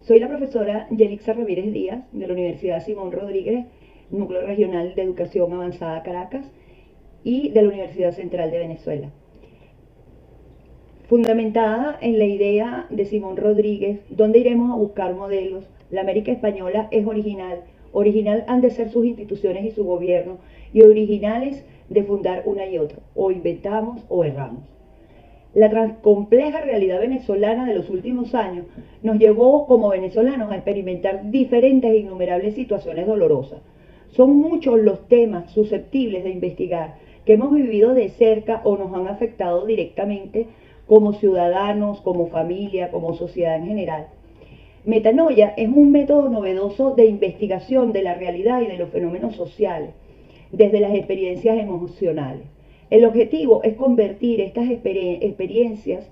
Soy la profesora Yelixa Ramírez Díaz de la Universidad Simón Rodríguez, Núcleo Regional de Educación Avanzada Caracas y de la Universidad Central de Venezuela. Fundamentada en la idea de Simón Rodríguez, ¿dónde iremos a buscar modelos? La América española es original. Original han de ser sus instituciones y su gobierno, y originales de fundar una y otra. O inventamos o erramos. La compleja realidad venezolana de los últimos años nos llevó como venezolanos a experimentar diferentes e innumerables situaciones dolorosas. Son muchos los temas susceptibles de investigar que hemos vivido de cerca o nos han afectado directamente como ciudadanos, como familia, como sociedad en general. Metanoia es un método novedoso de investigación de la realidad y de los fenómenos sociales, desde las experiencias emocionales. El objetivo es convertir estas experiencias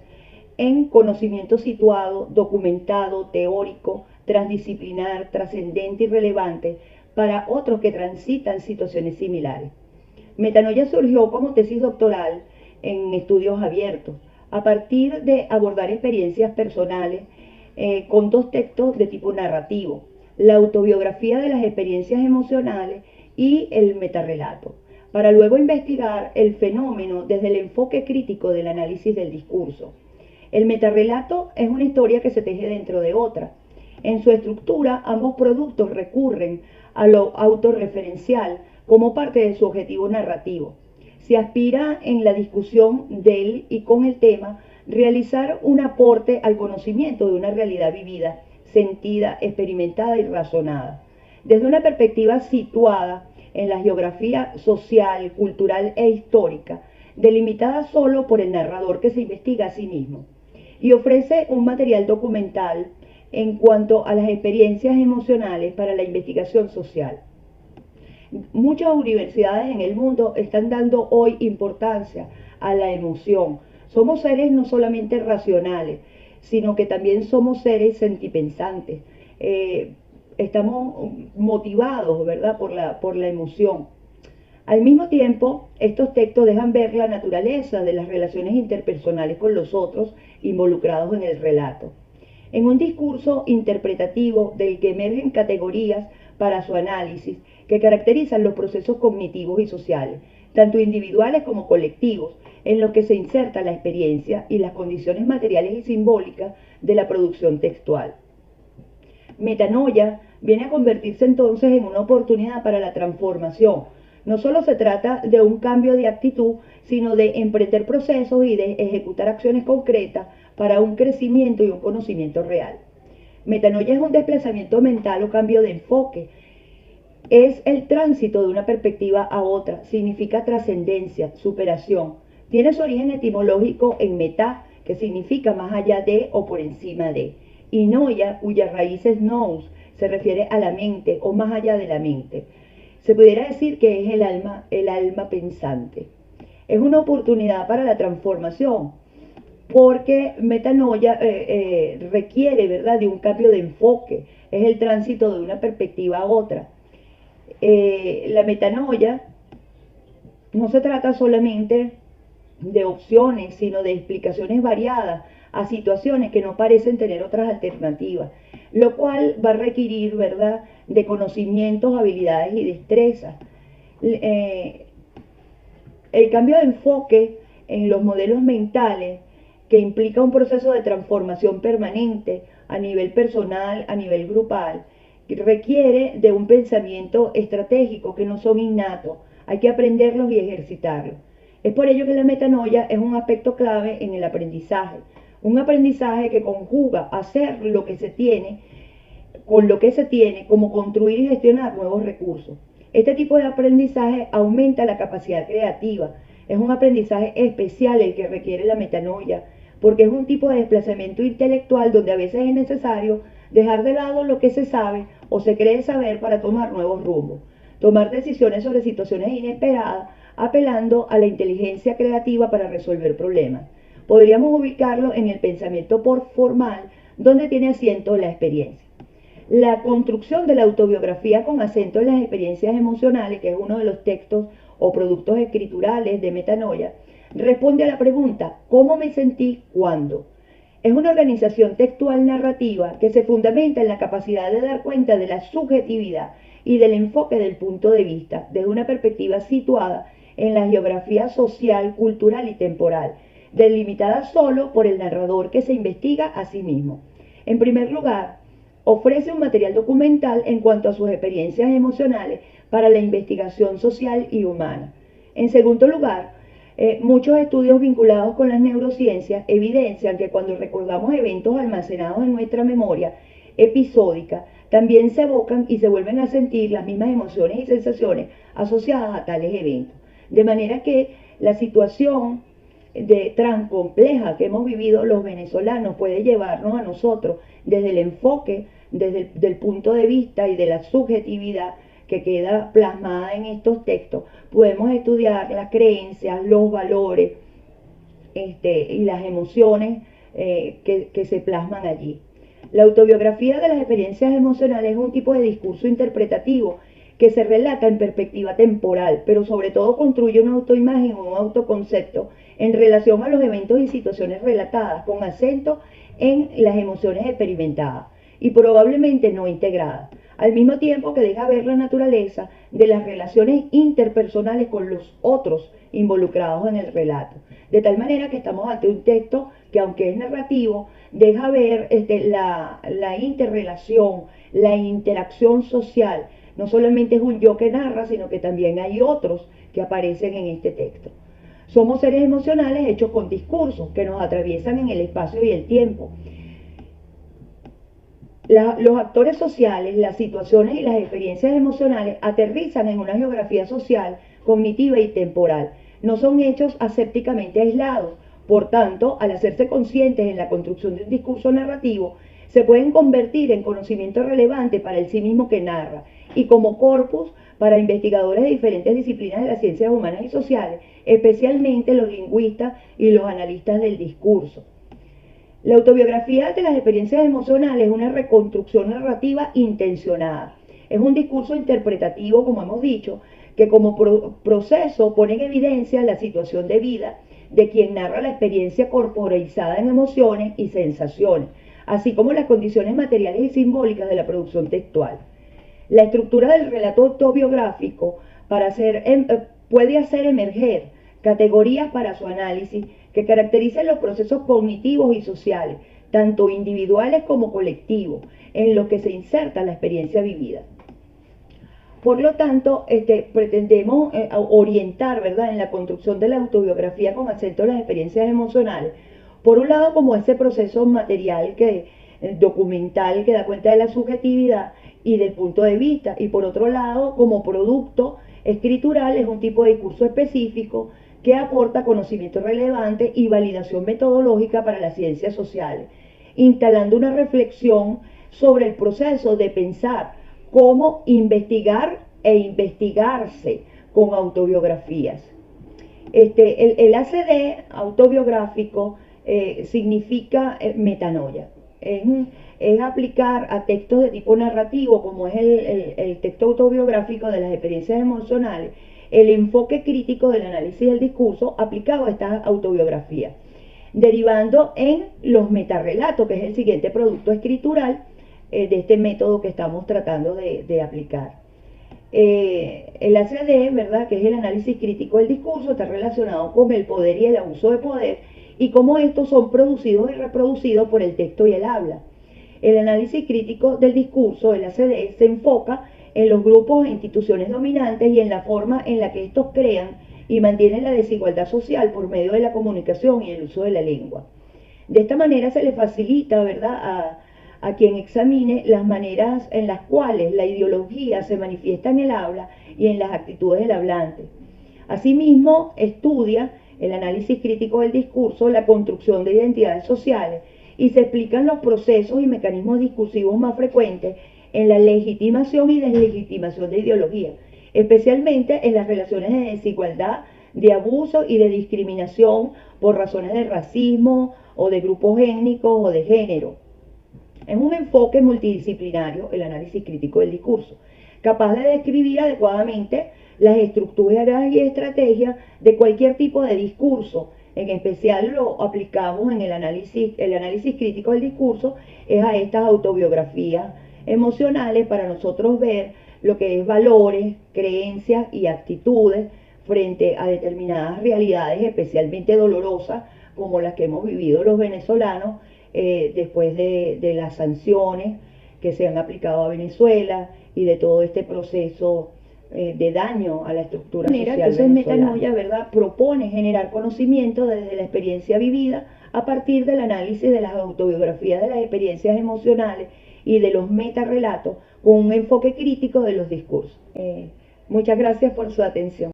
en conocimiento situado, documentado, teórico, transdisciplinar, trascendente y relevante para otros que transitan situaciones similares. Metanoia surgió como tesis doctoral en estudios abiertos, a partir de abordar experiencias personales con dos textos de tipo narrativo: la autobiografía de las experiencias emocionales y el metarrelato, para luego investigar el fenómeno desde el enfoque crítico del análisis del discurso. El metarrelato es una historia que se teje dentro de otra. En su estructura, ambos productos recurren a lo autorreferencial como parte de su objetivo narrativo. Se aspira en la discusión del y con el tema realizar un aporte al conocimiento de una realidad vivida, sentida, experimentada y razonada, desde una perspectiva situada en la geografía social, cultural e histórica, delimitada solo por el narrador que se investiga a sí mismo, y ofrece un material documental en cuanto a las experiencias emocionales para la investigación social. Muchas universidades en el mundo están dando hoy importancia a la emoción. Somos seres no solamente racionales, sino que también somos seres sentipensantes. Estamos motivados, ¿verdad?, por la emoción. Al mismo tiempo, estos textos dejan ver la naturaleza de las relaciones interpersonales con los otros involucrados en el relato, en un discurso interpretativo del que emergen categorías para su análisis que caracterizan los procesos cognitivos y sociales, tanto individuales como colectivos, en los que se inserta la experiencia y las condiciones materiales y simbólicas de la producción textual. Metanoia viene a convertirse entonces en una oportunidad para la transformación. No solo se trata de un cambio de actitud, sino de emprender procesos y de ejecutar acciones concretas para un crecimiento y un conocimiento real. Metanoia es un desplazamiento mental o cambio de enfoque. Es el tránsito de una perspectiva a otra, significa trascendencia, superación. Tiene su origen etimológico en metá, que significa más allá de o por encima de, y noia, cuya raíz es nous, se refiere a la mente o más allá de la mente. Se pudiera decir que es el alma pensante. Es una oportunidad para la transformación, porque metanoia requiere, ¿verdad?, de un cambio de enfoque. Es el tránsito de una perspectiva a otra. La metanoia no se trata solamente de opciones, sino de explicaciones variadas a situaciones que no parecen tener otras alternativas, lo cual va a requerir, ¿verdad?, de conocimientos, habilidades y destrezas. El cambio de enfoque en los modelos mentales, que implica un proceso de transformación permanente a nivel personal, a nivel grupal, requiere de un pensamiento estratégico que no son innatos, hay que aprenderlos y ejercitarlos. Es por ello que la metanoia es un aspecto clave en el aprendizaje, un aprendizaje que conjuga hacer lo que se tiene, con lo que se tiene, como construir y gestionar nuevos recursos. Este tipo de aprendizaje aumenta la capacidad creativa, es un aprendizaje especial el que requiere la metanoia, porque es un tipo de desplazamiento intelectual donde a veces es necesario dejar de lado lo que se sabe o se cree saber para tomar nuevos rumbos, tomar decisiones sobre situaciones inesperadas, apelando a la inteligencia creativa para resolver problemas. Podríamos ubicarlo en el pensamiento formal, donde tiene asiento la experiencia. La construcción de la autobiografía con acento en las experiencias emocionales, que es uno de los textos o productos escriturales de metanoia, responde a la pregunta: ¿cómo me sentí cuando? Es una organización textual narrativa que se fundamenta en la capacidad de dar cuenta de la subjetividad y del enfoque del punto de vista, desde una perspectiva situada en la geografía social, cultural y temporal, delimitada solo por el narrador que se investiga a sí mismo. En primer lugar, ofrece un material documental en cuanto a sus experiencias emocionales para la investigación social y humana. En segundo lugar, muchos estudios vinculados con las neurociencias evidencian que cuando recordamos eventos almacenados en nuestra memoria episódica, también se evocan y se vuelven a sentir las mismas emociones y sensaciones asociadas a tales eventos. De manera que la situación tan compleja que hemos vivido los venezolanos puede llevarnos a nosotros desde el enfoque, desde el punto de vista y de la subjetividad que queda plasmada en estos textos. Podemos estudiar las creencias, los valores y las emociones que se plasman allí. La autobiografía de las experiencias emocionales es un tipo de discurso interpretativo que se relata en perspectiva temporal, pero sobre todo construye una autoimagen o un autoconcepto en relación a los eventos y situaciones relatadas, con acento en las emociones experimentadas y probablemente no integradas, al mismo tiempo que deja ver la naturaleza de las relaciones interpersonales con los otros involucrados en el relato. De tal manera que estamos ante un texto que, aunque es narrativo, deja ver la interrelación, la interacción social. No solamente es un yo que narra, sino que también hay otros que aparecen en este texto. Somos seres emocionales hechos con discursos que nos atraviesan en el espacio y el tiempo. Los actores sociales, las situaciones y las experiencias emocionales aterrizan en una geografía social, cognitiva y temporal. No son hechos asépticamente aislados. Por tanto, al hacerse conscientes en la construcción de un discurso narrativo, se pueden convertir en conocimiento relevante para el sí mismo que narra y como corpus para investigadores de diferentes disciplinas de las ciencias humanas y sociales, especialmente los lingüistas y los analistas del discurso. La autobiografía de las experiencias emocionales es una reconstrucción narrativa intencionada. Es un discurso interpretativo, como hemos dicho, que como proceso pone en evidencia la situación de vida de quien narra la experiencia corporeizada en emociones y sensaciones, así como las condiciones materiales y simbólicas de la producción textual. La estructura del relato autobiográfico puede hacer emerger categorías para su análisis que caracterizan los procesos cognitivos y sociales, tanto individuales como colectivos, en los que se inserta la experiencia vivida. Por lo tanto, pretendemos orientar, ¿verdad?, en la construcción de la autobiografía con acento a las experiencias emocionales. Por un lado, como ese proceso material documental que da cuenta de la subjetividad y del punto de vista, y por otro lado, como producto escritural, es un tipo de discurso específico que aporta conocimiento relevante y validación metodológica para las ciencias sociales, instalando una reflexión sobre el proceso de pensar cómo investigar e investigarse con autobiografías. El ACD autobiográfico significa metanoia. Es aplicar a textos de tipo narrativo, como es el texto autobiográfico de las experiencias emocionales, el enfoque crítico del análisis del discurso aplicado a esta autobiografía, derivando en los metarrelatos, que es el siguiente producto escritural de este método que estamos tratando de aplicar. El ACD, ¿verdad?, que es el análisis crítico del discurso, está relacionado con el poder y el abuso de poder y cómo estos son producidos y reproducidos por el texto y el habla. El análisis crítico del discurso, el ACD, se enfoca en los grupos e instituciones dominantes y en la forma en la que estos crean y mantienen la desigualdad social por medio de la comunicación y el uso de la lengua. De esta manera se le facilita, ¿verdad?, a quien examine las maneras en las cuales la ideología se manifiesta en el habla y en las actitudes del hablante. Asimismo, estudia el análisis crítico del discurso, la construcción de identidades sociales, y se explican los procesos y mecanismos discursivos más frecuentes en la legitimación y deslegitimación de ideología, especialmente en las relaciones de desigualdad, de abuso y de discriminación por razones de racismo o de grupos étnicos o de género. Es un enfoque multidisciplinario, el análisis crítico del discurso, capaz de describir adecuadamente las estructuras y estrategias de cualquier tipo de discurso, en especial lo aplicamos en el análisis crítico del discurso, es a estas autobiografías emocionales para nosotros ver lo que es valores, creencias y actitudes frente a determinadas realidades especialmente dolorosas como las que hemos vivido los venezolanos después de las sanciones que se han aplicado a Venezuela y de todo este proceso de daño a la estructura social venezolana. Entonces Metanoia, ¿verdad?, propone generar conocimiento desde la experiencia vivida a partir del análisis de las autobiografías, de las experiencias emocionales y de los metarrelatos con un enfoque crítico de los discursos. Muchas gracias por su atención.